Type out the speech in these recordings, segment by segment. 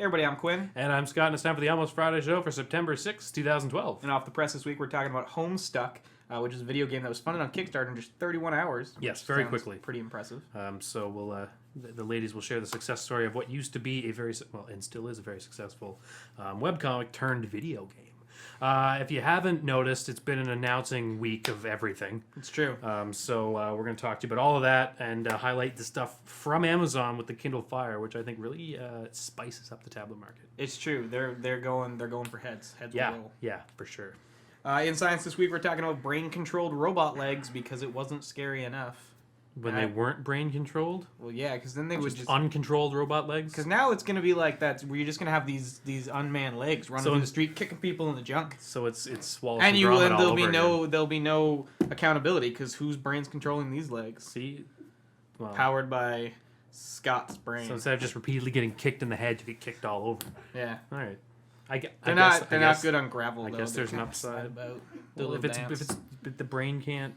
everybody, I'm Quinn. And I'm Scott, and it's time for the Almost Friday show for September 6, 2012. And off the press this week, we're talking about Homestuck, which is a video game that was funded on Kickstarter in just 31 hours. Yes, very quickly. Pretty impressive. So we'll the ladies will share the success story of what used to be a very, and still is a very successful webcomic turned video game. If you haven't noticed, it's been an announcing week of everything. It's true. So we're going to talk to you about all of that and highlight the stuff from Amazon with the Kindle Fire, which I think really spices up the tablet market. It's true. They're going for heads. Heads will roll. Yeah, for sure. In science this week, we're talking about brain-controlled robot legs because it wasn't scary enough. When they weren't brain controlled? Well, yeah, because then they would just uncontrolled robot legs? Because now it's going to be like that, where you're just going to have these unmanned legs running through the street, kicking people in the junk. So it's Wallace and Gromit all there'll be no accountability because whose brain's controlling these legs? See, well, powered by Scott's brain. So instead of just repeatedly getting kicked in the head, you get kicked all over. Yeah. All right. They're not good on gravel. I guess there's an upside. Well, if the brain can't.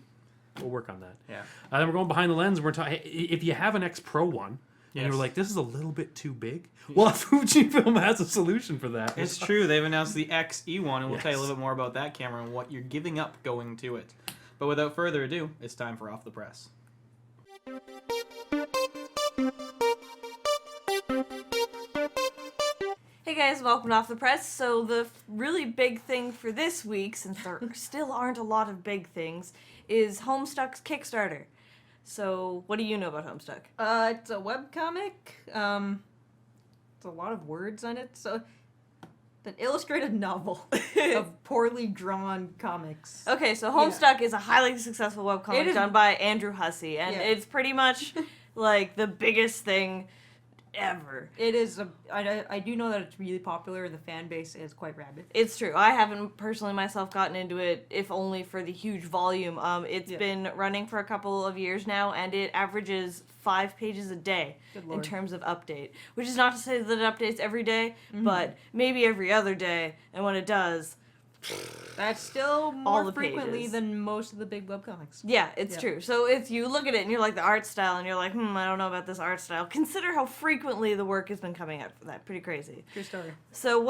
We'll work on that. Yeah. Then we're going behind the lens. We're talking. If you have an X Pro one, and you're like, this is a little bit too big. Well, Fujifilm has a solution for that. It's true. They've announced the X-E1, and we'll tell you a little bit more about that camera and what you're giving up going to it. But without further ado, it's time for Off the Press. Hey guys, welcome to Off the Press. So the really big thing for this week, since there still aren't a lot of big things, is Homestuck's Kickstarter. So what do you know about Homestuck? It's a webcomic. It's a lot of words on it. So it's an illustrated novel of poorly drawn comics. Okay, so Homestuck is a highly successful webcomic done by Andrew Hussey, and it's pretty much like the biggest thing ever. It is. I do know that it's really popular, and the fan base is quite rabid. It's true. I haven't personally myself gotten into it, if only for the huge volume. It's been running for a couple of years now, and it averages 5 pages a day in terms of update. Which is not to say that it updates every day, but maybe every other day. And when it does, that's still more frequently than most of the big webcomics. Yeah, it's true. So if you look at it and you're like the art style and you're like, I don't know about this art style, consider how frequently the work has been coming out for that. Pretty crazy. True story. So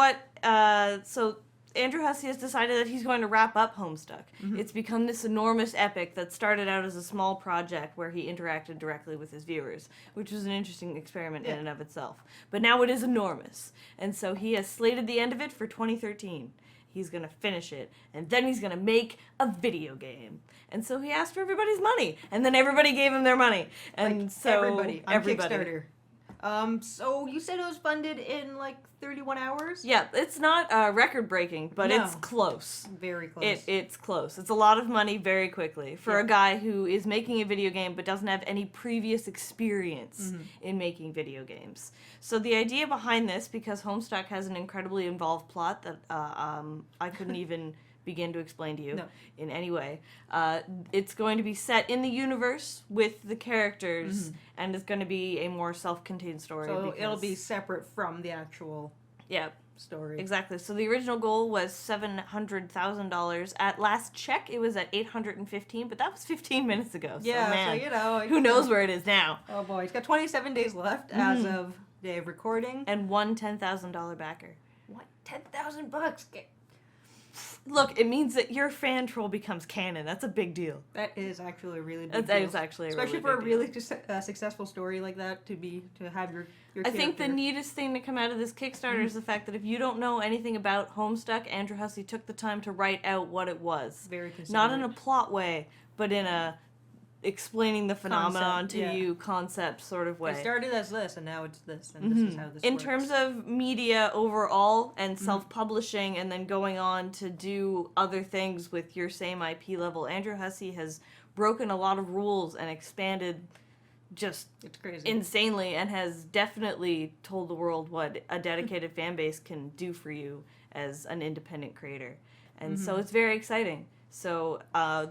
so Andrew Hussey has decided that he's going to wrap up Homestuck. It's become this enormous epic that started out as a small project where he interacted directly with his viewers, which was an interesting experiment in and of itself. But now it is enormous. And so he has slated the end of it for 2013. He's going to finish it, and then he's going to make a video game. And so he asked for everybody's money, and then everybody gave him their money. And so everybody on Kickstarter. So you said it was funded in like 31 hours? Yeah, it's not record-breaking, but it's close. Very close. It's close. It's a lot of money very quickly for a guy who is making a video game but doesn't have any previous experience in making video games. So the idea behind this, because Homestuck has an incredibly involved plot that I couldn't even begin to explain to you in any way. It's going to be set in the universe with the characters, and it's going to be a more self-contained story. So it'll be separate from the actual story. Exactly. So the original goal was $700,000. At last check, it was at $815,000, but that was 15 minutes ago. So, man, so who knows where it is now? Oh boy, he's got 27 days left as of day of recording, and one $10,000 backer. What? $10,000? Look, it means that your fan troll becomes canon. That's a big deal. That is actually a really big deal. That is actually a especially really for a really successful story like that to have your I think the neatest thing to come out of this Kickstarter is the fact that if you don't know anything about Homestuck, Andrew Hussey took the time to write out what it was. Very considerate. Not in a plot way, but in a explaining the phenomenon to you concept sort of way. It started as this, and now it's this, and this is how this works. In terms of media overall and self-publishing and then going on to do other things with your same IP level, Andrew Hussey has broken a lot of rules and expanded just it's crazy. Insanely, and has definitely told the world what a dedicated fan base can do for you as an independent creator. And so it's very exciting. So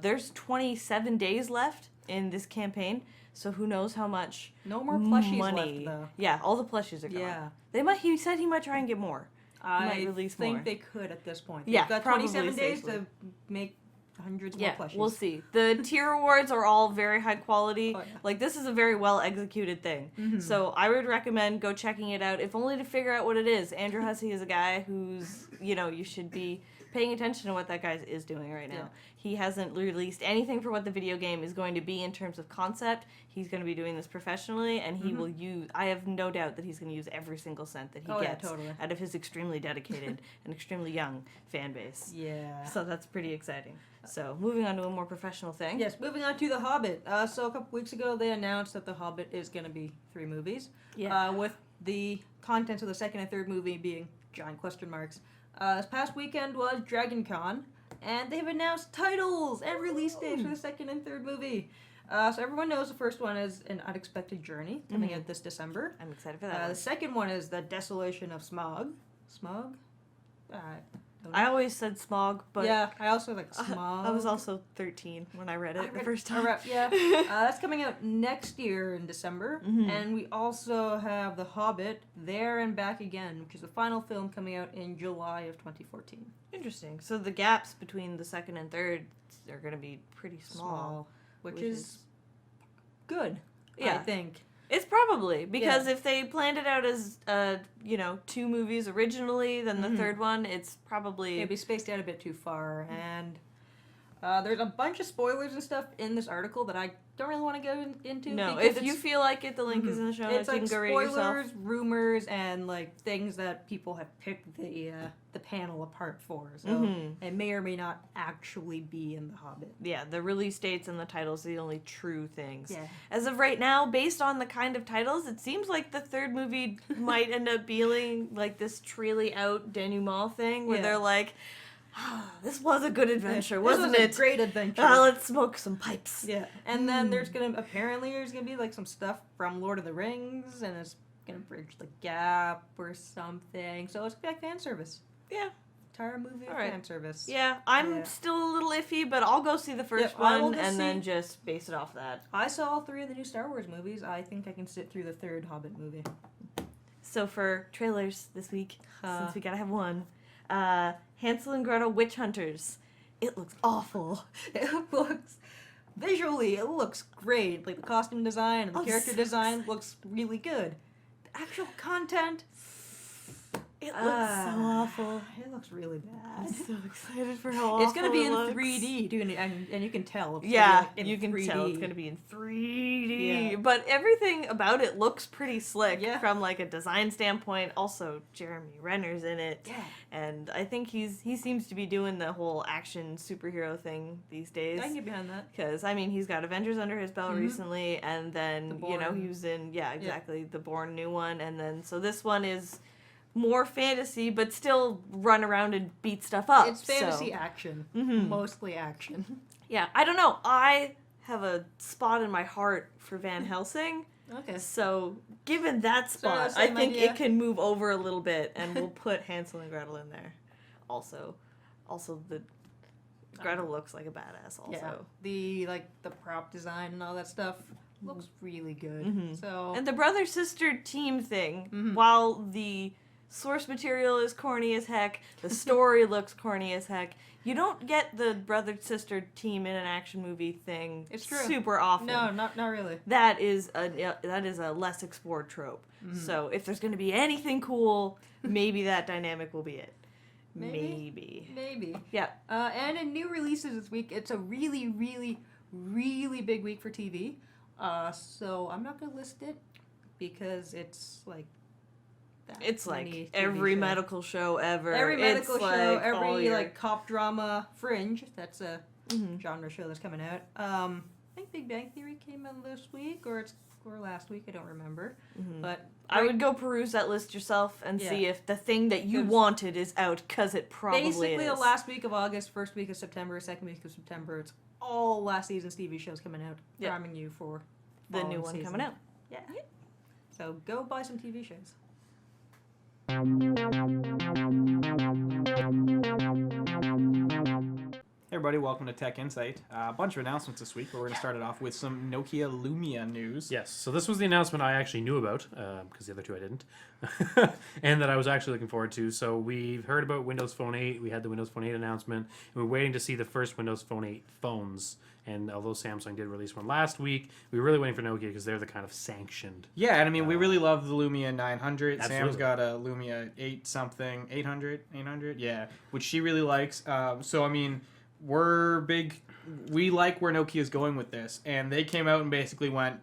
there's 27 days left in this campaign, so who knows how much no more plushies money. left, though. Yeah, all the plushies are gone. Yeah. He said he might try and get more. I might release think more. they could at this point. Yeah, They've got probably 27 days safely. to make hundreds more Yeah, plushies. we'll see. The tier awards are all very high quality. Oh, yeah. Like, this is a very well executed thing. Mhm. So I would recommend go checking it out, if only to figure out what it is. Andrew Hussey is a guy who's, you should be paying attention to what that guy is doing right now. Yeah. He hasn't released anything for what the video game is going to be in terms of concept. He's going to be doing this professionally, and he will use, I have no doubt that he's going to use every single cent that he gets totally. out of his extremely dedicated and extremely young fan base. Yeah. So that's pretty exciting. So moving on to a more professional thing. Yes, moving on to The Hobbit. So a couple weeks ago, they announced that The Hobbit is going to be 3 movies. Yeah. With the contents of the second and third movie being giant question marks. This past weekend was Dragon Con, and they've announced titles and release dates for the second and third movie. So everyone knows the first one is An Unexpected Journey, coming out this December. I'm excited for that The one. second one is The Desolation of Smog. Smog? Don't know. I always said smog, but yeah, I also like Smog. I was also 13 when I read it the first I time. yeah. That's coming out next year in December. Mhm. And we also have The Hobbit, There and Back Again, which is the final film coming out in July of 2014. Interesting. So the gaps between the second and third are going to be pretty small. Which Which is is- good, I Yeah. think. It's probably because if they planned it out as 2 movies originally, then the Mhm. third one, it's probably It'd be spaced out a bit too far. And there's a bunch of spoilers and stuff in this article that I don't really want to go into. no. because If you it's- feel like it, the link is in the show notes. It's You like can go read it yourself. spoilers, rumors, and like things that people have picked the panel apart for. So Mhm. it may or may not actually be in The Hobbit. Yeah, the release dates and the titles are the only true things. Yeah. As of right now, based on the kind of titles, it seems like the third movie might end up being like this truly out denouement thing where Yeah. they're like, this was a good adventure, wasn't this it? was a great adventure. Let's smoke some pipes. Yeah. And then there's gonna be like some stuff from Lord of the Rings, and it's gonna bridge the gap or something. So it's like fan service. Yeah. Entire movie of Alright. fan service. Yeah, I'm Yeah. still a little iffy, but I'll go see the first Yeah, I will one go and then see- just base it off that. I saw all 3 of the new Star Wars movies. I think I can sit through the third Hobbit movie. So for trailers this week, Uh. since we gotta have one, Hansel and Gretel Witch Hunters. It looks awful. It looks visually, it looks great. Like the costume design and the I'm character so design looks really good. The actual content, It looks so awful. It looks really bad. I'm so excited for how awful It's gonna be it in looks. 3D, too, and you can tell. It's Yeah, gonna be, like, in you can 3D. tell it's gonna be in 3D. Yeah. But everything about it looks pretty slick Yeah. from like a design standpoint. Also, Jeremy Renner's in it, Yeah, and I think he seems to be doing the whole action superhero thing these days. I can get behind that. Because, I mean, he's got Avengers under his belt Mhm. recently, and then, The he Bourne. was in, exactly, the Bourne new one, and then, so this one is more fantasy, but still run around and beat stuff up. It's fantasy so. action, Mhm. mostly action. Yeah, I don't know. I have a spot in my heart for Van Helsing, Okay. so given that spot, I same think idea. it can move over a little bit, and we'll put Hansel and Gretel in there. Also, the Gretel looks like a badass. Also, Yeah. The prop design and all that stuff looks really good. Mhm. So and the brother sister team thing, Mhm. while the source material is corny as heck, the story looks corny as heck. You don't get the brother sister team in an action movie thing. It's true. Super often. no, not really. That is a less explored trope. Mm-hmm. So if there's going to be anything cool, maybe that dynamic will be it. Maybe. Maybe. Yeah. And in new releases this week, it's a really, really, really big week for TV. So I'm not gonna list it because it's like that It's many like TV every shows. medical show ever. Every medical It's show, like all every your- like cop drama, Fringe. That's a Mhm. genre show that's coming out. I think Big Bang Theory came out this week or last week. I don't remember. Mhm. But I would go peruse that list yourself and see Yeah. if the thing that you There's- wanted is out, because it probably basically is. the last week of August, first week of September, second week of September. It's all last season's TV shows coming out, Yep. priming you for the following new one season. coming out. Yeah. So go buy some TV shows. Hey everybody. Welcome to Tech Insight. A bunch of announcements this week, but we're going to start it off with some Nokia Lumia news. Yes, so this was the announcement I actually knew about, because the other two I didn't, and that I was actually looking forward to. So we've heard about Windows Phone 8. We had the Windows Phone 8 announcement, and we're waiting to see the first Windows Phone 8 phones. And although Samsung did release one last week, we were really waiting for Nokia because they're the kind of sanctioned. Yeah, and I mean, we really love the Lumia 900. Absolutely. Sam's got a Lumia 8-something, 800, yeah, which she really likes. So, I mean, we like where Nokia's going with this. And they came out and basically went,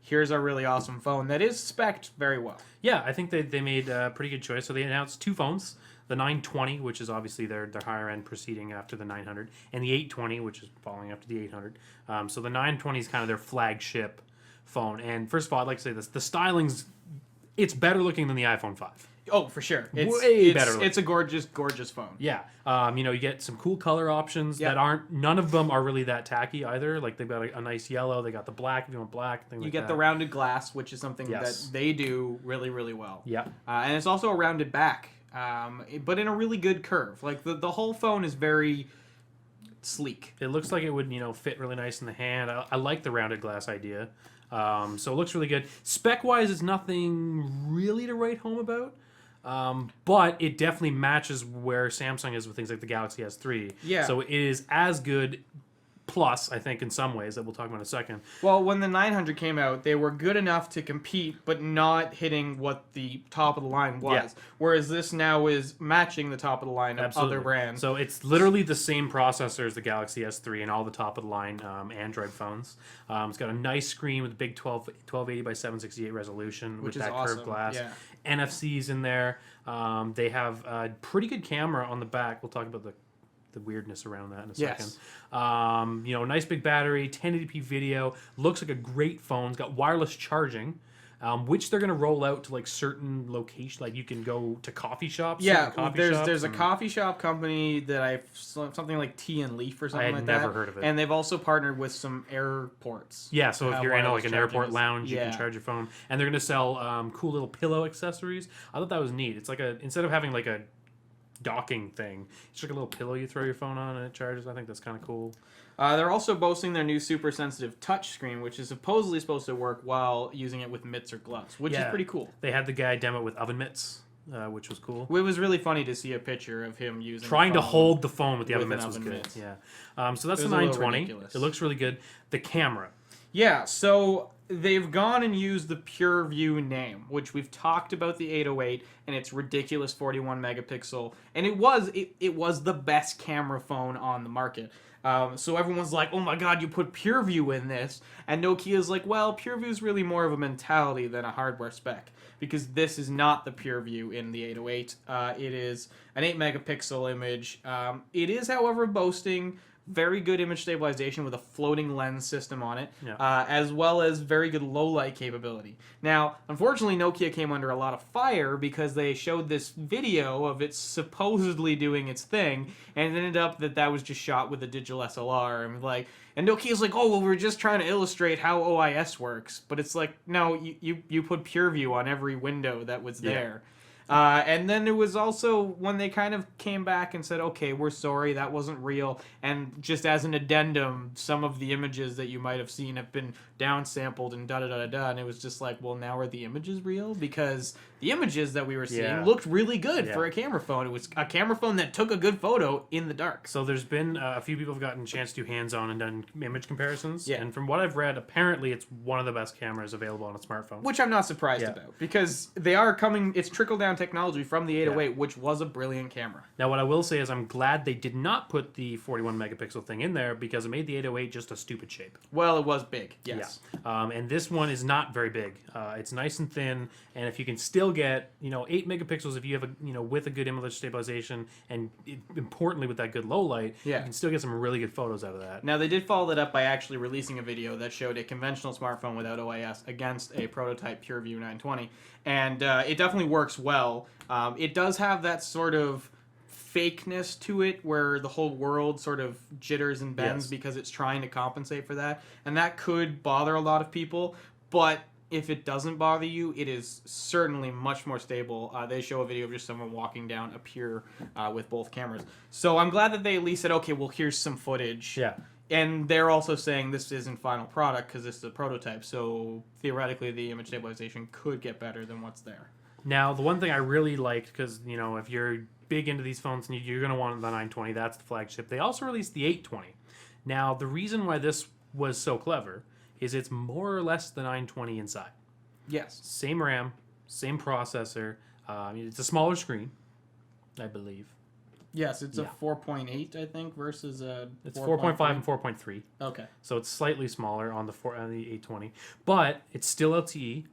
here's our really awesome phone that is spec'd very well. Yeah, I think they made a pretty good choice. So they announced two phones. The 920, which is obviously their higher end proceeding after the 900, and the 820, which is following after the 800. So the 920 is kind of their flagship phone. And first of all, I'd like to say this: the styling's it's better looking than the iPhone 5. Oh, for sure. Way better looking. It's a gorgeous, gorgeous phone. Yeah, you get some cool color options that aren't. None of them are really that tacky either. Like they've got a nice yellow. They got the black if you want black. Things You like get that. the rounded glass, which is something that they do really, really well. Yeah. And it's also a rounded back. But in a really good curve. Like the whole phone is very sleek. It looks like it would fit really nice in the hand. I like the rounded glass idea. So it looks really good. Spec wise, it's nothing really to write home about. But it definitely matches where Samsung is with things like the Galaxy S3. Yeah. So it is as good. Plus, I think in some ways that we'll talk about in a second. Well, when the 900 came out, they were good enough to compete, but not hitting what the top of the line was. Yeah. Whereas this now is matching the top of the line of other brands. So it's literally the same processor as the Galaxy S3 and all the top of the line Android phones. It's got a nice screen with a big 1280 by 768 resolution Which with is that awesome. curved glass. Yeah. NFC's in there. They have a pretty good camera on the back. We'll talk about the weirdness around that in a second. Nice big battery, 1080p video, looks like a great phone. It's got wireless charging, which they're going to roll out to like certain locations. Like you can go to coffee shops. Yeah, Shops there's a coffee shop company that something like Tea and Leaf or something like that. I had never heard of it. And they've also partnered with some airports. Yeah, so if you're in like an airport charging. lounge, you can charge your phone. And they're going to sell cool little pillow accessories. I thought that was neat. It's like instead of having like a docking thing, it's like a little pillow you throw your phone on and it charges. I think that's kind of cool. They're also boasting their new super sensitive touch screen, which is supposedly supposed to work while using it with mitts or gloves, which is pretty cool. They had the guy demo it with oven mitts, which was cool. It was really funny to see a picture of him trying the to phone hold the phone with the with oven mitts an was oven good. mitt. Yeah. So that's It the was a little 920. ridiculous. It looks really good. The camera. Yeah, so they've gone and used the PureView name, which we've talked about the 808 and its ridiculous 41 megapixel, and it was the best camera phone on the market. So everyone's like, oh my god, you put PureView in this, and Nokia's like, well, PureView is really more of a mentality than a hardware spec, because this is not the PureView in the 808. It is an 8 megapixel image. It is, however, boasting very good image stabilization with a floating lens system on it, as well as very good low light capability. Now, unfortunately, Nokia came under a lot of fire because they showed this video of it supposedly doing its thing, and it ended up that was just shot with a digital SLR, and Nokia's like, oh, well, we're just trying to illustrate how OIS works, but it's like, no, you put PureView on every window that was there. And then it was also when they kind of came back and said, okay, we're sorry, that wasn't real. And just as an addendum, some of the images that you might have seen have been downsampled and da-da-da-da-da. And it was just like, well, now are the images real? Because the images that we were seeing looked really good for a camera phone. It was a camera phone that took a good photo in the dark. So there's been a few people have gotten a chance to do hands-on and done image comparisons. Yeah. And from what I've read, apparently it's one of the best cameras available on a smartphone. Which I'm not surprised about, because they are coming, it's trickle-down technology from the 808, which was a brilliant camera. Now, what I will say is I'm glad they did not put the 41 megapixel thing in there, because it made the 808 just a stupid shape. Well, it was big, yes. Yeah. And this one is not very big. It's nice and thin, and if you can still get 8 megapixels, if you have with a good image stabilization, and importantly with that good low light, you can still get some really good photos out of that. Now, they did follow that up by actually releasing a video that showed a conventional smartphone without OIS against a prototype PureView 920, and it definitely works well. It does have that sort of fakeness to it where the whole world sort of jitters and bends because it's trying to compensate for that, and that could bother a lot of people, but if it doesn't bother you, it is certainly much more stable. They show a video of just someone walking down a pier with both cameras. So I'm glad that they at least said, okay, well, here's some footage. Yeah. And they're also saying this isn't final product because this is a prototype. So theoretically, the image stabilization could get better than what's there. Now, the one thing I really liked, because, you know, if you're big into these phones and you're going to want the 920, that's the flagship. They also released the 820. Now, the reason why this was so clever is it's more or less the 920 inside. Yes. Same RAM, same processor. It's a smaller screen, I believe. Yes, it's Yeah. a 4.8, I think, versus a It's 4.5 and 4.3. Okay. So it's slightly smaller on the 820, but it's still LTE.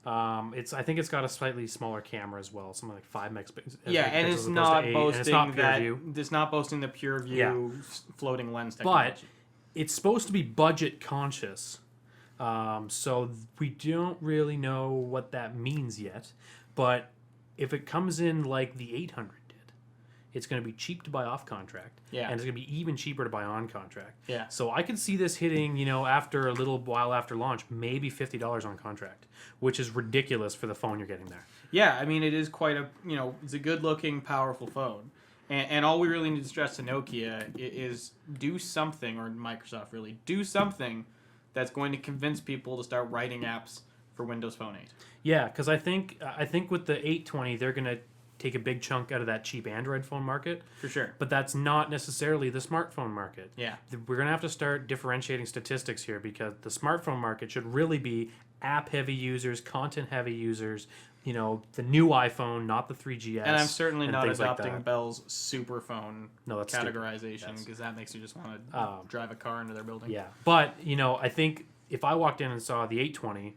I think it's got a slightly smaller camera as well, something like 5 megapixels. Yeah, and as it's opposed not to 8, boasting and it's not pure that. view. It's not boasting the pure view Yeah. floating lens But technology. it's supposed to be budget conscious. So we don't really know what that means yet. But if it comes in like the 800 did, it's going to be cheap to buy off contract. Yeah. And it's going to be even cheaper to buy on contract. Yeah. So I could see this hitting, you know, after a little while after launch, maybe $50 on contract, which is ridiculous for the phone you're getting there. Yeah, I mean, it is quite a, it's a good-looking, powerful phone. And all we really need to stress to Nokia is do something, or Microsoft really, do something that's going to convince people to start writing apps for Windows Phone 8. Yeah, because I think with the 820, they're going to take a big chunk out of that cheap Android phone market. For sure. But that's not necessarily the smartphone market. Yeah. We're going to have to start differentiating statistics here because the smartphone market should really be app-heavy users, content-heavy users, you know, the new iPhone, not the 3GS. And I'm certainly and not things like adopting that. Bell's superphone No, that's stupid. categorization Yes. because that makes you just want to drive a car into their building. Yeah. But, you know, I think if I walked in and saw the 820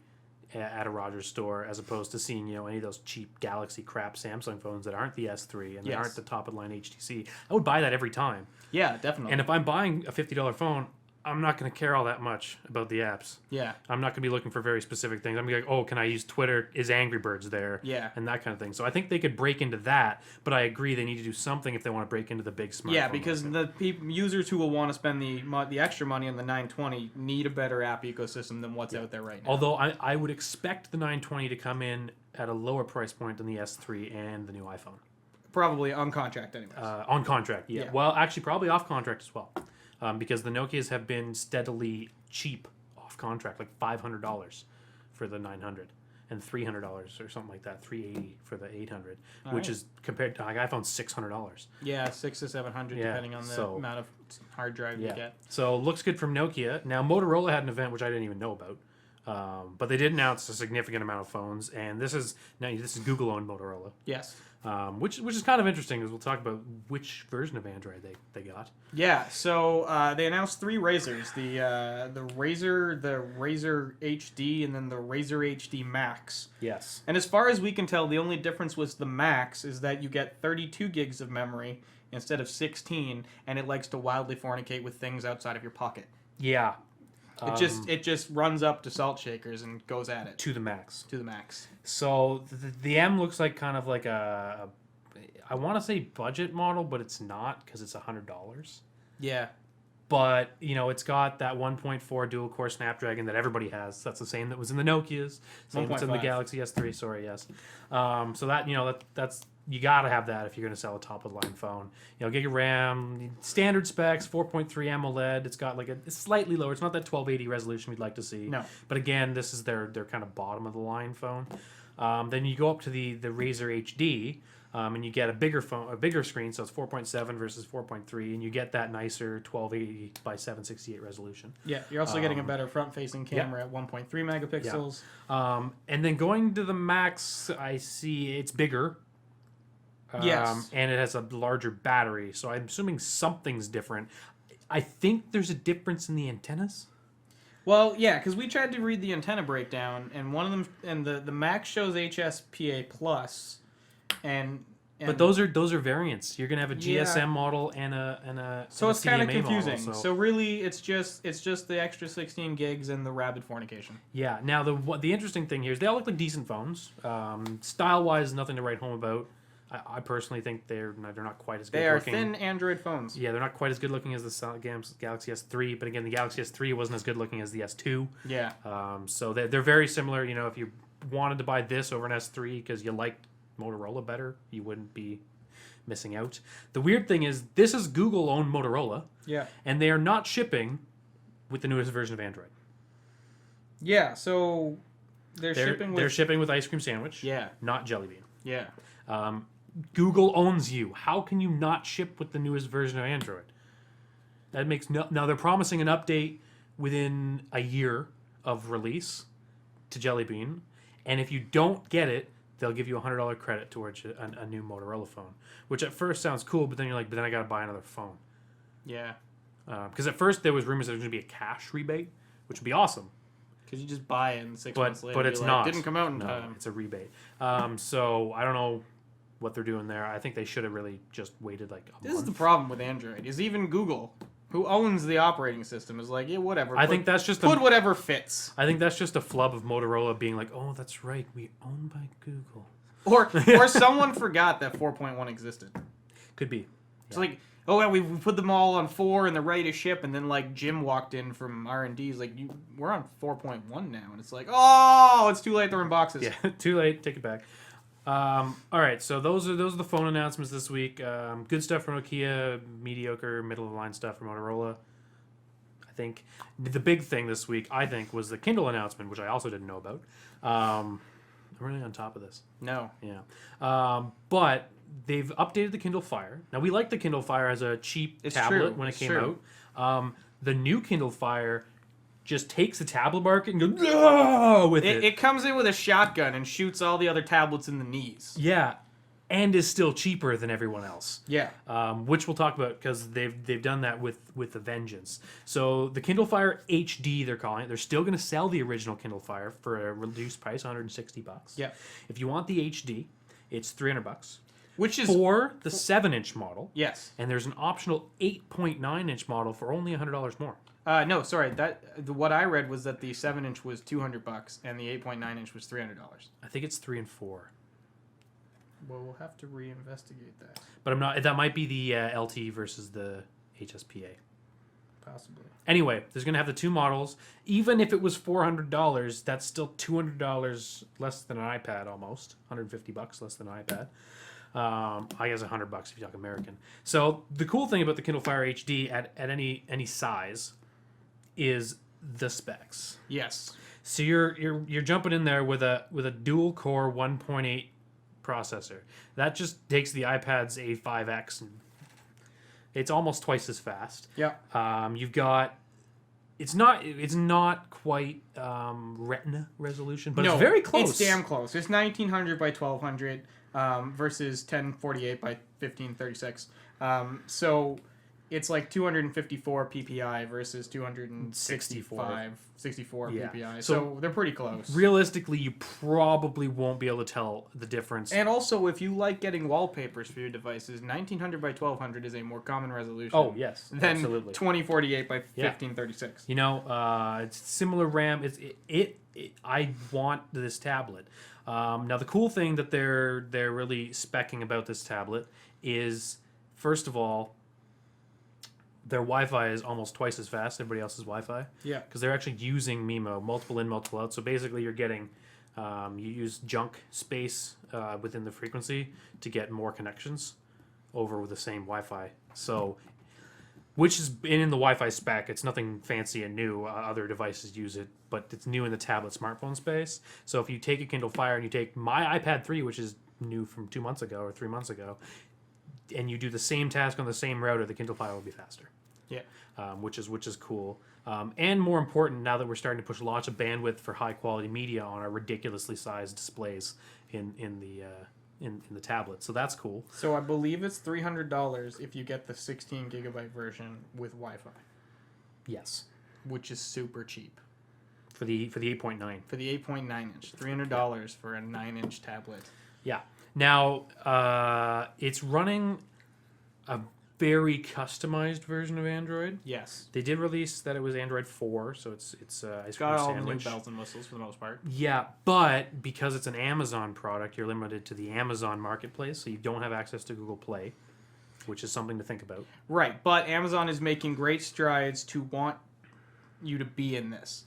at a RAZR store as opposed to seeing, you know, any of those cheap Galaxy crap Samsung phones that aren't the S3 and that Yes. aren't the top-of-the-line HTC, I would buy that every time. Yeah, definitely. And if I'm buying a $50 phone, I'm not going to care all that much about the apps. Yeah. I'm not going to be looking for very specific things. I'm going to be like, oh, can I use Twitter? Is Angry Birds there? Yeah. And that kind of thing. So I think they could break into that, but I agree they need to do something if they want to break into the big smartphone. Yeah, because market. the users who will want to spend the extra money on the 920 need a better app ecosystem than what's out there right now. Although I would expect the 920 to come in at a lower price point than the S3 and the new iPhone. Probably on contract anyways. On contract, yeah. Yeah. Well, actually, probably off contract as well. Because the Nokias have been steadily cheap off contract, like $500 for the 900 and $300 or something like that, $380 for the 800, which is compared to like iPhone's $600. Yeah, 600 to 700 Yeah, depending on the so- amount of hard drive you get. So looks good from Nokia. Now Motorola had an event which I didn't even know about, but they did announce a significant amount of phones, and this is Google owned Motorola. Yes. Which is kind of interesting, as we'll talk about which version of Android they got. Yeah, so they announced 3 RAZRs: the RAZR, the RAZR HD, and then the RAZR HD Max. Yes. And as far as we can tell, the only difference with the Max is that you get 32 gigs of memory instead of 16, and it likes to wildly fornicate with things outside of your pocket. Yeah. It just runs up to salt shakers and goes at it To the max. to the max. So the M looks like kind of like I want to say budget model, but it's not because it's $100. Yeah. But, you know, it's got that 1.4 dual-core Snapdragon that everybody has. That's the same that was in the Nokias. Same that's in the 1.5. Galaxy S3, sorry, yes. So that, you know, that's you got to have that if you're going to sell a top-of-the-line phone. You know, gig of RAM, standard specs, 4.3 AMOLED. It's got like it's slightly lower. It's not that 1280 resolution we'd like to see. No. But again, this is their kind of bottom-of-the-line phone. Then you go up to the RAZR HD, and you get a bigger screen, so it's 4.7 versus 4.3, and you get that nicer 1280 by 768 resolution. Yeah, you're also getting a better front-facing camera at 1.3 megapixels. And then going to the Max, I see it's bigger. Yes. And it has a larger battery, so I'm assuming something's different. I think there's a difference in the antennas. Well, yeah, because we tried to read the antenna breakdown, and one of them, and the Max shows HSPA plus, and But those are variants. You're gonna have a Yeah. GSM model and a so and it's a kind of CDMA confusing. model, So really, it's just the extra 16 gigs and the rabid fornication. yeah. Now the interesting thing here is they all look like decent phones. Style wise, nothing to write home about. I personally think they're not quite as good They are looking. thin Android phones. Yeah, they're not quite as good looking as the Galaxy S3, but again, the Galaxy S3 wasn't as good looking as the S2. Yeah. So they're very similar. You know, if you wanted to buy this over an S3 because you liked Motorola better, you wouldn't be missing out. The weird thing is, this is Google-owned Motorola, Yeah. and they are not shipping with the newest version of Android. Yeah, so they're shipping with... They're shipping with Ice Cream Sandwich, Yeah. not Jelly Bean. Yeah. Google owns you. How can you not ship with the newest version of Android? That makes no... Now, they're promising an update within a year of release to Jelly Bean, and if you don't get it, they'll give you a $100 credit towards a new Motorola phone, which at first sounds cool, but then you're like, but then I got to buy another phone. Yeah. Because at first there was rumors there was going to be a cash rebate, which would be awesome. Because you just buy it and 6 months later But be it's like, not. didn't come out in No, time. it's a rebate. So I don't know what they're doing there. I think they should have really just waited like a This month. is the problem with Android, is even Google, who owns the operating system, is like, yeah, whatever. I think that's just Put whatever fits. I think that's just a flub of Motorola being like, oh, that's right, we own by Google. Or someone forgot that 4.1 existed. Could be. It's like, oh, yeah, we put them all on 4 and they're ready to ship, and then like Jim walked in from R&D. He's like, we're on 4.1 now, and it's like, oh, it's too late. They're in boxes. Yeah, too late. Take it back. All right, so those are the phone announcements this week. Good stuff from Nokia, mediocre, middle of the line stuff from Motorola. I think the big thing this week, I think, was the Kindle announcement, which I also didn't know about. I'm really on top of this. No. Yeah, but they've updated the Kindle Fire. Now, we liked the Kindle Fire as a cheap It's tablet true. when it It's came true. out. The new Kindle Fire just takes the tablet market and goes "Ah!" with it. It comes in with a shotgun and shoots all the other tablets in the knees. Yeah, and is still cheaper than everyone else. Yeah. Which we'll talk about because they've done that with a vengeance. So the Kindle Fire HD, they're calling it. They're still going to sell the original Kindle Fire for a reduced price, $160. Yeah. If you want the HD, it's $300. Which is... For the 7-inch model. Yes. And there's an optional 8.9-inch model for only $100 more. No, sorry. What I read was that the 7-inch was $200 and the 8.9-inch was $300. I think it's 3 and 4. Well, we'll have to reinvestigate that. But I'm not. That might be the LT versus the HSPA. Possibly. Anyway, there's going to have the two models. Even if it was $400, that's still $200 less than an iPad almost. $150 less than an iPad. I guess $100 if you talk American. So the cool thing about the Kindle Fire HD at any size is the specs. Yes. So you're jumping in there with a dual core 1.8 processor. That just takes the iPad's A5X and it's almost twice as fast. Yeah. You've got it's not quite Retina resolution, but No, it's very close. It's damn close. It's 1900 by 1200 versus 1048 by 1536. So it's like 254 ppi versus 64 Yeah. ppi. So So they're pretty close. Realistically, you probably won't be able to tell the difference. And also, if you like getting wallpapers for your devices, 1900 by 1200 is a more common resolution. Oh, yes, Than absolutely. 2048 by Yeah. 1536. You know, it's similar RAM. I want this tablet. Now, the cool thing that they're really speccing about this tablet is, first of all, their Wi-Fi is almost twice as fast as everybody else's Wi-Fi. Yeah. Because they're actually using MIMO, multiple in, multiple out. So basically, you're getting you use junk space within the frequency to get more connections over with the same Wi-Fi. So, which is in the Wi-Fi spec. It's nothing fancy and new. Other devices use it, but it's new in the tablet smartphone space. So if you take a Kindle Fire and you take my iPad 3, which is new from 2 months ago or 3 months ago, and you do the same task on the same router, the Kindle Fire will be faster. Yeah. Which is cool. And more important, now that we're starting to push lots of bandwidth for high quality media on our ridiculously sized displays in the tablet, so that's cool. So I believe it's $300 if you get the 16 gigabyte version with Wi-Fi, Yes, which is super cheap. for the 8.9. For the 8.9 inch, $300 for a 9-inch tablet. Yeah. Now it's running a very customized version of Android. Yes. They did release that it was Android 4, so it's ice cream Got all the new sandwich. bells and whistles for the most part. Yeah, but because it's an Amazon product, you're limited to the Amazon marketplace, so you don't have access to Google Play, which is something to think about. Right, but Amazon is making great strides to want you to be in this.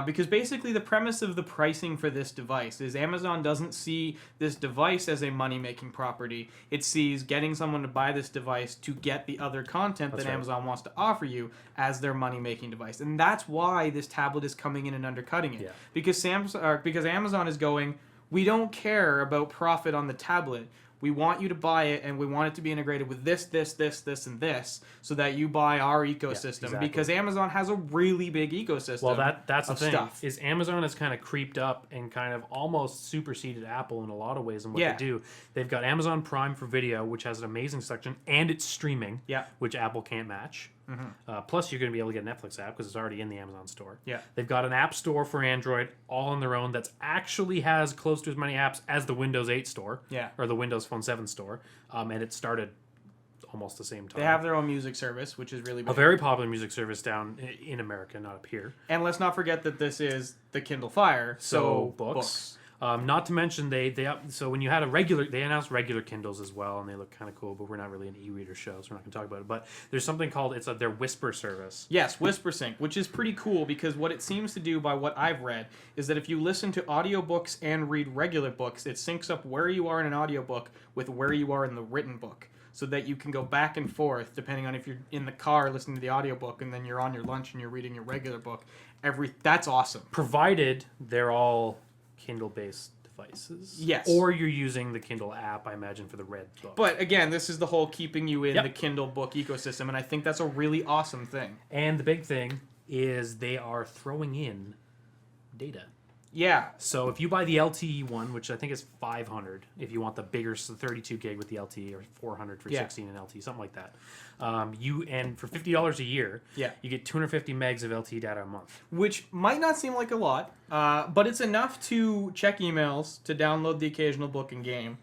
Because basically the premise of the pricing for this device is Amazon doesn't see this device as a money-making property. It sees getting someone to buy this device to get the other content That's that right. Amazon wants to offer you as their money-making device. And that's why this tablet is coming in and undercutting it. Yeah. Because Amazon is going, we don't care about profit on the tablet. We want you to buy it, and we want it to be integrated with this, and this, so that you buy our ecosystem. exactly. Because Amazon has a really big ecosystem. Well, that's the of thing. stuff. Is Amazon has kind of creeped up and kind of almost superseded Apple in a lot of ways in what Yeah. they do. They've got Amazon Prime for video, which has an amazing section, and it's streaming, Yeah. which Apple can't match. Plus, you're going to be able to get a Netflix app because it's already in the Amazon store. Yeah. They've got an app store for Android all on their own that's actually has close to as many apps as the Windows 8 store. Yeah. Or the Windows Phone 7 store. And it started almost the same time. They have their own music service, which is really a big. very popular music service down in America, not up here. And let's not forget that this is the Kindle Fire, so books. Not to mention so when you had they announced regular Kindles as well, and they look kind of cool, but we're not really an e-reader show, so we're not going to talk about it. But there's something called their Whisper service. Yes, WhisperSync, which is pretty cool because what it seems to do, by what I've read, is that if you listen to audiobooks and read regular books, it syncs up where you are in an audiobook with where you are in the written book, so that you can go back and forth depending on if you're in the car listening to the audiobook and then you're on your lunch and you're reading your regular book. That's awesome. Provided they're all Kindle-based devices. Yes. Or you're using the Kindle app, I imagine, for the Red book. But again, this is the whole keeping you in Yep. the Kindle book ecosystem, and I think that's a really awesome thing. And the big thing is they are throwing in data. Yeah. So if you buy the LTE one, which I think is $500, if you want the bigger 32 gig with the LTE, or $400 for Yeah. 16 and LTE, something like that. And for $50 a year, Yeah. you get 250 megs of LTE data a month. Which might not seem like a lot, but it's enough to check emails, to download the occasional book and game,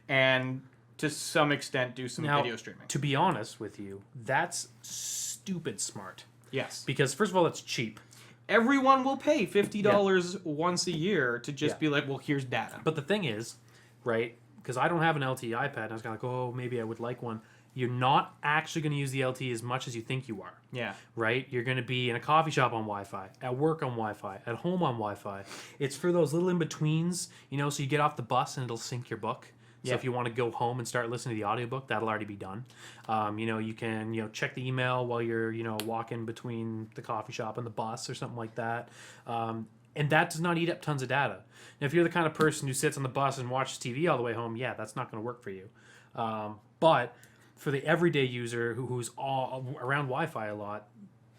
and to some extent do some Now, video streaming. to be honest with you, that's stupid smart. Yes. Because first of all, it's cheap. Everyone will pay $50 once a year to just Yeah. be like, well, here's data. But the thing is, right, because I don't have an LTE iPad, and I was kind of like, oh, maybe I would like one. You're not actually going to use the LTE as much as you think you are, Yeah. right? You're going to be in a coffee shop on Wi-Fi, at work on Wi-Fi, at home on Wi-Fi. It's for those little in-betweens, so you get off the bus and it'll sync your book. So Yeah. if you want to go home and start listening to the audiobook, that'll already be done. You can, check the email while you're, walking between the coffee shop and the bus or something like that. And that does not eat up tons of data. Now, if you're the kind of person who sits on the bus and watches TV all the way home, yeah, that's not going to work for you. But for the everyday user who's all around Wi-Fi a lot,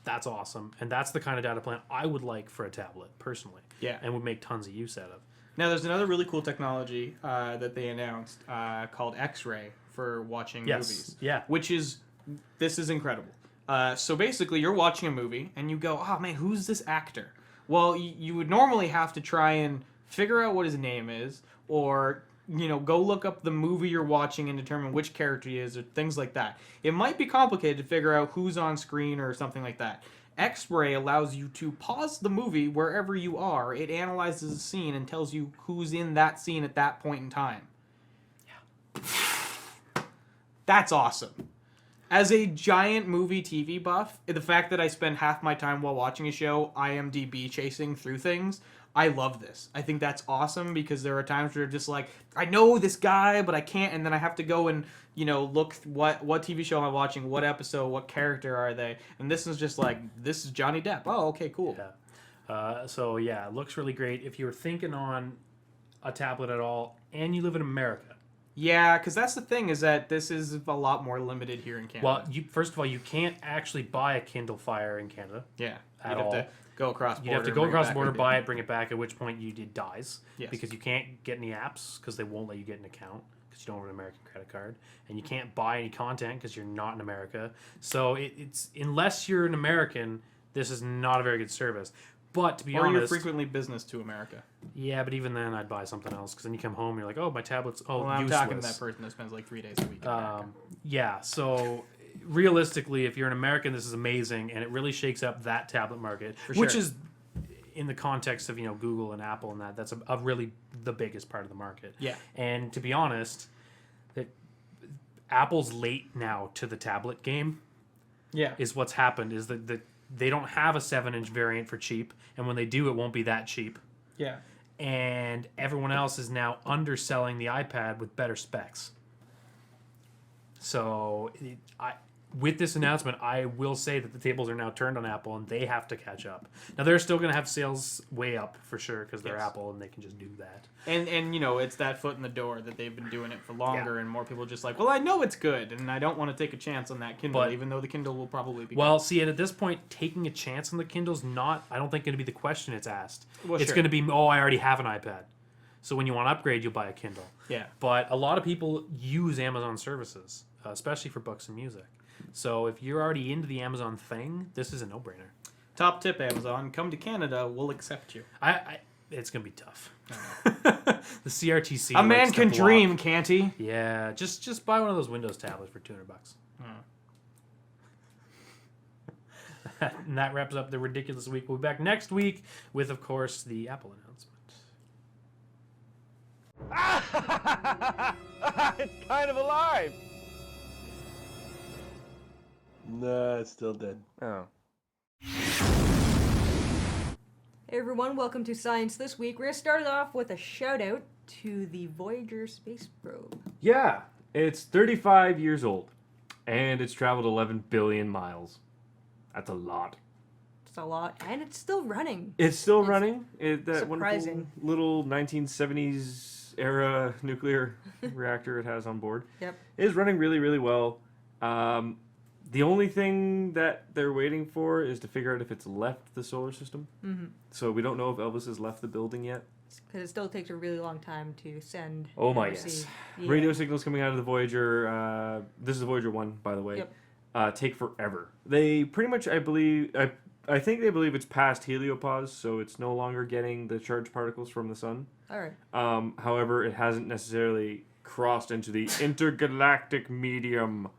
that's awesome. And that's the kind of data plan I would like for a tablet, personally. Yeah. And would make tons of use out of. Now, there's another really cool technology that they announced called X-ray for watching movies. Yeah. This is incredible. So basically, you're watching a movie, and you go, oh, man, who's this actor? Well, you would normally have to try and figure out what his name is, or, go look up the movie you're watching and determine which character he is, or things like that. It might be complicated to figure out who's on screen or something like that. X-ray allows you to pause the movie wherever you are. It analyzes a scene and tells you who's in that scene at that point in time. Yeah. That's awesome. As a giant movie TV buff, the fact that I spend half my time while watching a show IMDb chasing through things, I love this. I think that's awesome because there are times where you're just like, I know this guy, but I can't, and then I have to go and, look what TV show am I watching, what episode, what character are they, and this is just like, this is Johnny Depp. Oh, okay, cool. Yeah. It looks really great. If you're thinking on a tablet at all, and you live in America. Yeah, because that's the thing, is that this is a lot more limited here in Canada. Well, first of all, you can't actually buy a Kindle Fire in Canada. Yeah, At you'd have all. to go across border. You'd have to and go bring it across the back border, with buy you. it, bring it back, at which point it dies. Yes. Because you can't get any apps because they won't let you get an account because you don't have an American credit card. And you can't buy any content because you're not in America. So it's unless you're an American, this is not a very good service. But to be Or honest... you're frequently business to America. Yeah, but even then I'd buy something else because then you come home and you're like, oh, my tablet's Well, I'm useless. talking to that person that spends like 3 days a week in America. Yeah, so realistically, if you're an American, this is amazing, and it really shakes up that tablet market, which sure. is in the context of Google and Apple and that's a really the biggest part of the market. Yeah. And to be honest, that Apple's late now to the tablet game. Yeah. Is what's happened is that they don't have a 7-inch variant for cheap, and when they do, it won't be that cheap. Yeah. And everyone else is now underselling the iPad with better specs. So, with this announcement, I will say that the tables are now turned on Apple, and they have to catch up. Now, they're still going to have sales way up for sure because they're Apple, and they can just do that. And it's that foot in the door that they've been doing it for longer, and more people are just like, well, I know it's good, and I don't want to take a chance on that Kindle, even though the Kindle will probably be well, see, and at this point, taking a chance on the Kindle's not, I don't think, going to be the question it's asked. Well, it's going to be, I already have an iPad. So when you want to upgrade, you'll buy a Kindle. Yeah. But a lot of people use Amazon services, especially for books and music. So if you're already into the Amazon thing, this is a no-brainer. Top tip, Amazon, come to Canada, we'll accept you. It's going to be tough. The CRTC. A man can dream, can't he? Yeah, just buy one of those Windows tablets for $200. And that wraps up the ridiculous week. We'll be back next week with, of course, the Apple announcement. It's kind of alive. Nah, it's still dead. Oh. Hey everyone, welcome to Science This Week. We're going to start it off with a shout out to the Voyager space probe. Yeah, it's 35 years old, and it's traveled 11 billion miles. That's a lot. It's a lot, and it's still running. It's still running. That surprising. wonderful little 1970s era nuclear reactor it has on board. Yep. It is running really, really well. The only thing that they're waiting for is to figure out if it's left the solar system. Mm-hmm. So we don't know if Elvis has left the building yet. Because it still takes a really long time to send. Oh my and yes. receive. Yeah. Radio signals coming out of the Voyager. This is the Voyager 1, by the way. Yep. Take forever. They pretty much, I think they believe it's past heliopause, so it's no longer getting the charged particles from the sun. All right. However, it hasn't necessarily crossed into the intergalactic medium.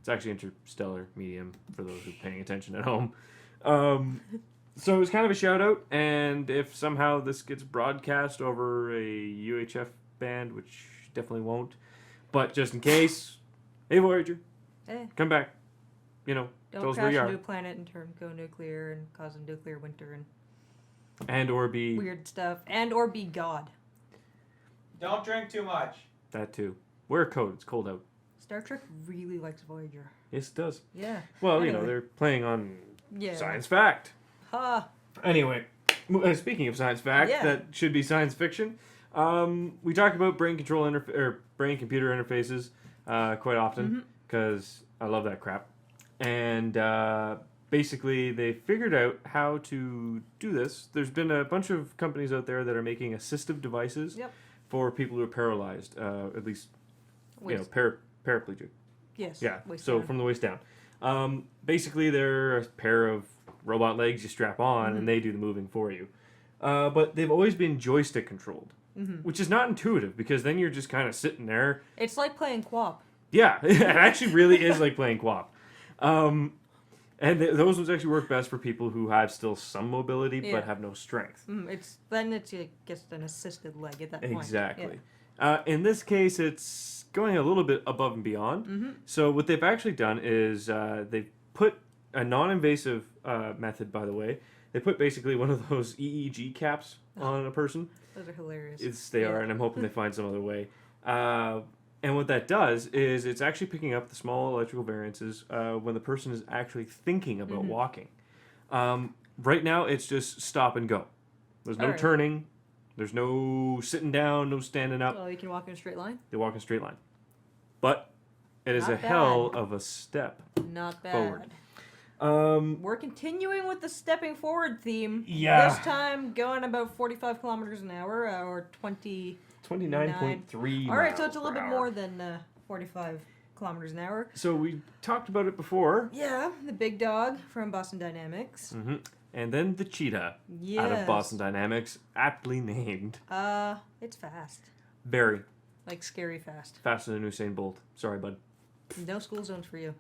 It's actually interstellar medium for those who are paying attention at home. So it's kind of a shout out, and if somehow this gets broadcast over a UHF band, which definitely won't, but just in case, hey Voyager, come back. Tell Don't us where crash you into are. a planet and go nuclear and cause a nuclear winter And or be weird stuff. And or be God. Don't drink too much. that too. Wear a coat. It's cold out. Star Trek really likes Voyager. Yes, it does. Yeah. Well, Anyway. they're playing on Yeah. science fact. Ha! Anyway, speaking of science fact, Yeah. that should be science fiction. We talk about brain-computer interfaces quite often because I love that crap. And basically, they figured out how to do this. There's been a bunch of companies out there that are making assistive devices for people who are paralyzed, at least paraplegic. Yes. Yeah, waist so down. from the waist down. Basically, they're a pair of robot legs you strap on, and they do the moving for you. But they've always been joystick controlled, which is not intuitive because then you're just kind of sitting there. It's like playing Quap. Yeah, it actually really is like playing Quap. And those ones actually work best for people who have still some mobility but have no strength. It's just an assisted leg at that point. Exactly. In this case, it's going a little bit above and beyond. So what they've actually done is they've put a non-invasive method, by the way. They put basically one of those EEG caps on a person. Those are hilarious. They are, and I'm hoping they find some other way. And what that does is it's actually picking up the small electrical variances when the person is actually thinking about walking. Right now, it's just stop and go. There's no turning. There's no sitting down, no standing up. Well, you can walk in a straight line. They walk in a straight line. But it is Not a bad. hell of a step Not bad. forward. We're continuing with the stepping forward theme. Yeah. This time going about 45 kilometers an hour, or 20. 29.3 All right, so it's a miles little per bit hour. more than 45 kilometers an hour. So we talked about it before. Yeah, the big dog from Boston Dynamics. And then the cheetah Yes. out of Boston Dynamics, aptly named. It's fast. Very Like scary fast. faster than Usain Bolt. Sorry, bud. No school zones for you.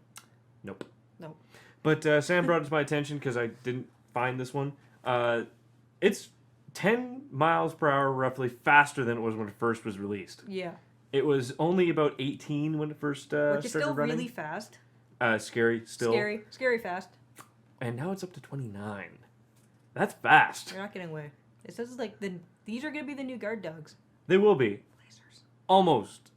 Nope. Nope. But Sam brought it to my attention because I didn't find this one. It's 10 miles per hour roughly faster than it was when it first was released. Yeah. It was only about 18 when it first Which is started still running. really fast. Scary still. Scary fast. And now it's up to 29. That's fast. You're not getting away. It says like these are gonna be the new guard dogs. They will be. Lasers. Almost.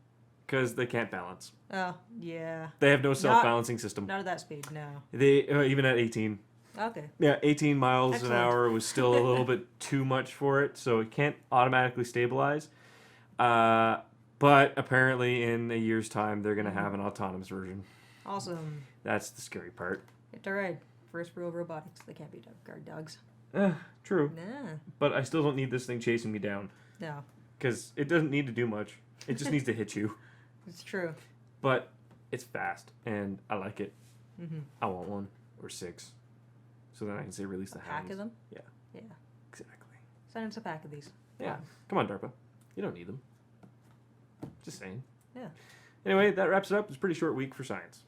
Because they can't balance. Oh yeah. They have no self-balancing system. Not at that speed. No. They even at 18. Okay. Yeah, 18 miles Excellent. an hour was still a little bit too much for it, so it can't automatically stabilize. But apparently in a year's time, they're going to have an autonomous version. Awesome. That's the scary part. It's alright. First rule of robotics. They can't be guard dogs. True. Nah. But I still don't need this thing chasing me down. No. Because it doesn't need to do much. It just needs to hit you. It's true. But it's fast, and I like it. Mm-hmm. I want one. Or 6. So then I can say release the A pack hounds. of them? Yeah. Yeah. Exactly. Send us a pack of these. Yeah. Come on, DARPA. You don't need them. Just saying. Yeah. Anyway, that wraps it up. It's a pretty short week for science.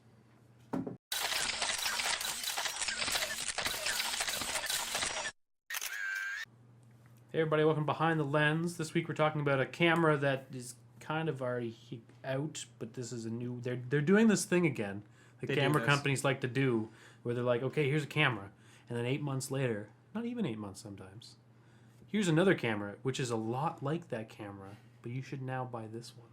Hey everybody, welcome Behind the Lens. This week we're talking about a camera that is kind of already out, but this is a new... They're doing this thing again that They do camera this. companies like to do, where they're like, okay, here's a camera, and then 8 months later, not even 8 months sometimes, here's another camera, which is a lot like that camera, but you should now buy this one.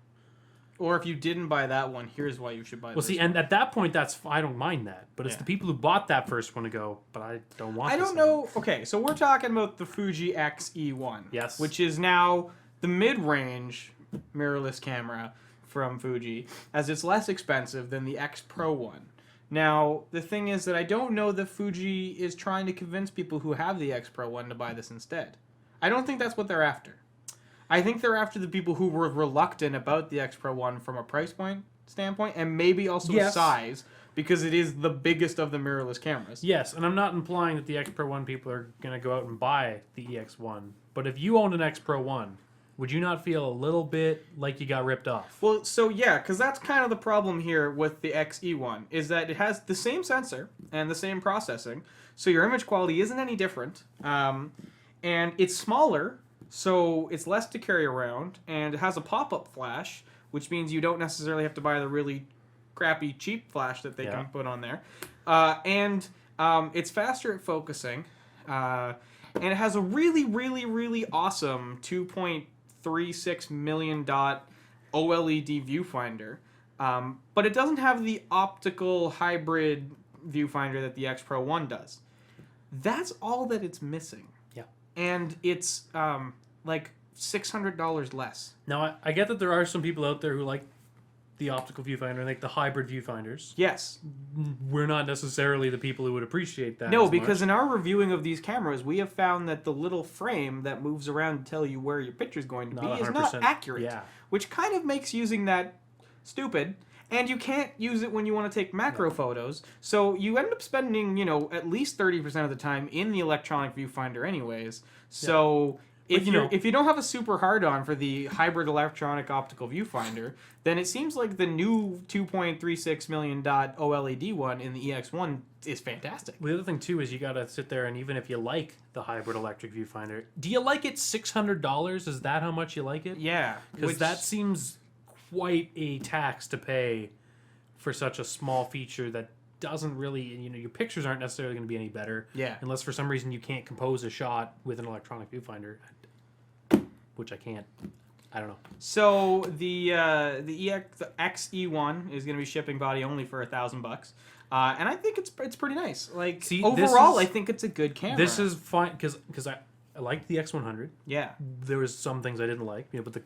Or if you didn't buy that one, here's why you should buy Well, this see, one. and at that point, I don't mind that, but it's Yeah. the people who bought that first one to go, but I don't want I this don't thing. know. Okay, so we're talking about the Fuji X-E1. Yes. Which is now the mid-range mirrorless camera from Fuji, as it's less expensive than the X Pro one. Now, the thing is that I don't know that Fuji is trying to convince people who have the X Pro one to buy this instead. I don't think that's what they're after. I think they're after the people who were reluctant about the X Pro one from a price point standpoint, and maybe also Yes. size, because it is the biggest of the mirrorless cameras. Yes, and I'm not implying that the X Pro 1 people are going to go out and buy the EX1, but if you owned an X Pro 1, would you not feel a little bit like you got ripped off? Well, so yeah, because that's kind of the problem here with the X-E1, is that it has the same sensor and the same processing, so your image quality isn't any different, and it's smaller, so it's less to carry around, and it has a pop-up flash, which means you don't necessarily have to buy the really crappy cheap flash that they Yeah. can put on there, and it's faster at focusing, and it has a really, really, really awesome 2.36 million dot OLED viewfinder, but it doesn't have the optical hybrid viewfinder that the X Pro 1 does. That's all that it's missing. Yeah. And it's like $600 less. Now, I get that there are some people out there who like the optical viewfinder, like the hybrid viewfinders. Yes. We're not necessarily the people who would appreciate that. No, as because much. in our reviewing of these cameras, we have found that the little frame that moves around to tell you where your picture's going to Not be is not 100%. accurate. Yeah. Which kind of makes using that stupid. And you can't use it when you want to take macro photos. So you end up spending, at least 30% of the time in the electronic viewfinder anyways. So if if you don't have a super hard on for the hybrid electronic optical viewfinder, then it seems like the new 2.36 million dot OLED one in the EX1 is fantastic. The other thing too is you gotta sit there, and even if you like the hybrid electric viewfinder, do you like it $600? Is that how much you like it? Yeah. Because that seems quite a tax to pay for such a small feature that doesn't really, your pictures aren't necessarily going to be any better. Yeah. Unless for some reason you can't compose a shot with an electronic viewfinder, which I can't. I don't know. So the X-E1 is going to be shipping body only for $1,000, and I think it's pretty nice. Like See, overall, I think it's a good camera. This is fine because I liked the X100. yeah, There was some things I didn't like, but the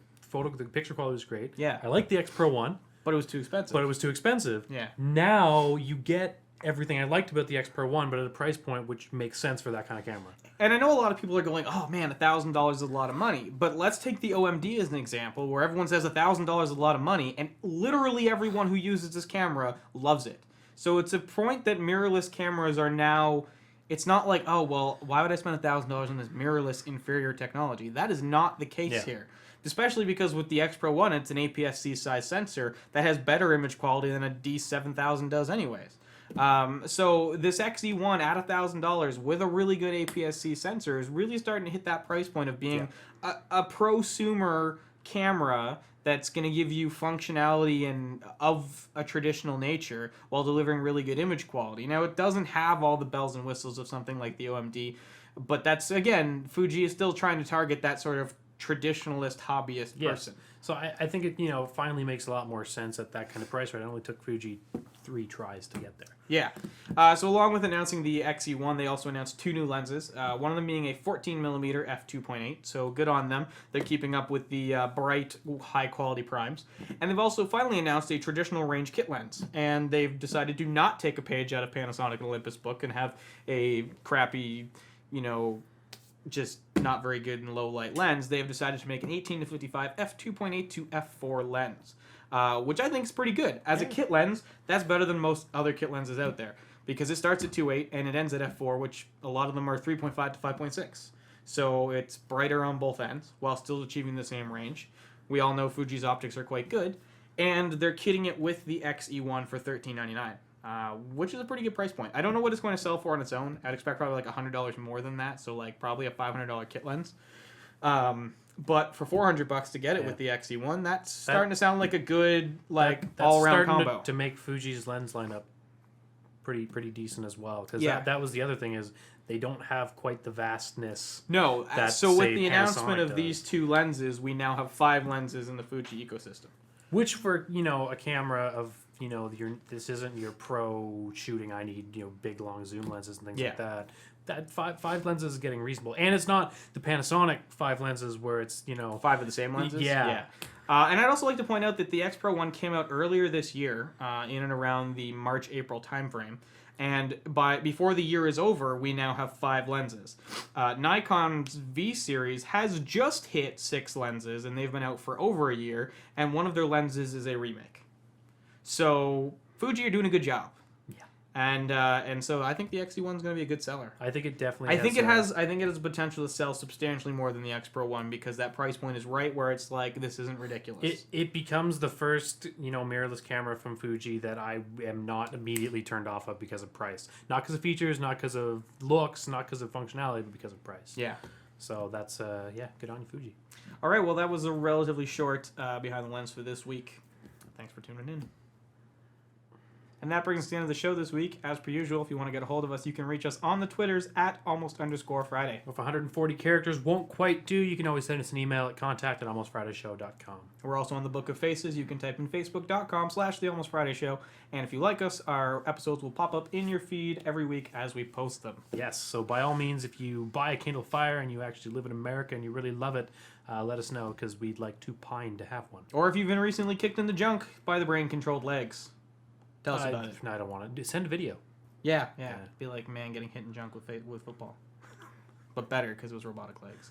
picture quality was great. Yeah. I like the X Pro 1, but it was too expensive. but it was too expensive. Yeah. Now you get everything I liked about the X Pro 1, but at a price point which makes sense for that kind of camera. And I know a lot of people are going, "Oh man, $1,000 is a lot of money." But let's take the OMD as an example, where everyone says $1,000 is a lot of money, and literally everyone who uses this camera loves it. So it's a point that mirrorless cameras are now. It's not like, oh well, why would I spend $1,000 on this mirrorless inferior technology? That is not the case here. Especially because with the X Pro 1, it's an APS-C size sensor that has better image quality than a D7000 does anyways. So this X-E1 at $1,000 with a really good APS-C sensor is really starting to hit that price point of being a prosumer camera that's going to give you functionality and of a traditional nature while delivering really good image quality. Now, it doesn't have all the bells and whistles of something like the OMD, but that's, again, Fuji is still trying to target that sort of traditionalist hobbyist person. So I think it finally makes a lot more sense at that kind of price. Right, it only took Fuji 3 tries to get there. Yeah. So along with announcing the X-E1, they also announced 2 new lenses. One of them being a 14mm f2.8. So good on them. They're keeping up with the bright, high-quality primes. And they've also finally announced a traditional range kit lens. And they've decided to not take a page out of Panasonic and Olympus book and have a crappy, just not very good in low light lens. They have decided to make an 18-55 f2.8 to f4 lens, which I think is pretty good. As a kit lens, that's better than most other kit lenses out there because it starts at 2.8 and it ends at f4, which a lot of them are 3.5 to 5.6. So it's brighter on both ends while still achieving the same range. We all know Fuji's optics are quite good, and they're kitting it with the X-E1 for $13.99. Which is a pretty good price point. I don't know what it's going to sell for on its own. I'd expect probably like $100 more than that, so like probably a $500 kit lens. But for $400 to get it with the X-E1, that's starting to sound like a good that's all-around combo. To make Fuji's lens lineup pretty decent as well, because that was the other thing is they don't have quite the vastness. No, that, so with say, the announcement Panasonic of these 2 lenses, we now have 5 lenses in the Fuji ecosystem. Which for a camera of this isn't your pro shooting. I need big long zoom lenses and things like that. That five lenses is getting reasonable, and it's not the Panasonic 5 lenses where it's 5 of the same lenses. Yeah. And I'd also like to point out that the X Pro 1 came out earlier this year, in and around the March-April timeframe. And before the year is over, we now have 5 lenses. Nikon's V series has just hit 6 lenses, and they've been out for over a year. And one of their lenses is a remake. So Fuji are doing a good job. Yeah. And so I think the X-E1 is going to be a good seller. I think it definitely. I think it has potential to sell substantially more than the X Pro 1 because that price point is right where it's like this isn't ridiculous. It becomes the first mirrorless camera from Fuji that I am not immediately turned off of because of price, not because of features, not because of looks, not because of functionality, but because of price. Yeah. So that's good on you, Fuji. All right, well that was a relatively short behind the lens for this week. Thanks for tuning in. And that brings us to the end of the show this week. As per usual, if you want to get a hold of us, you can reach us on the Twitters at @almost_Friday. If 140 characters won't quite do, you can always send us an email at contact@almostfridayshow.com. We're also on the Book of Faces. You can type in facebook.com/thealmostfridayshow. And if you like us, our episodes will pop up in your feed every week as we post them. Yes, so by all means, if you buy a Kindle Fire and you actually live in America and you really love it, let us know because we'd like to pine to have one. Or if you've been recently kicked in the junk by the brain-controlled legs. Tell us about it. No, I don't want to. Send a video. Yeah. Be like man getting hit in junk with football. But better because it was robotic legs.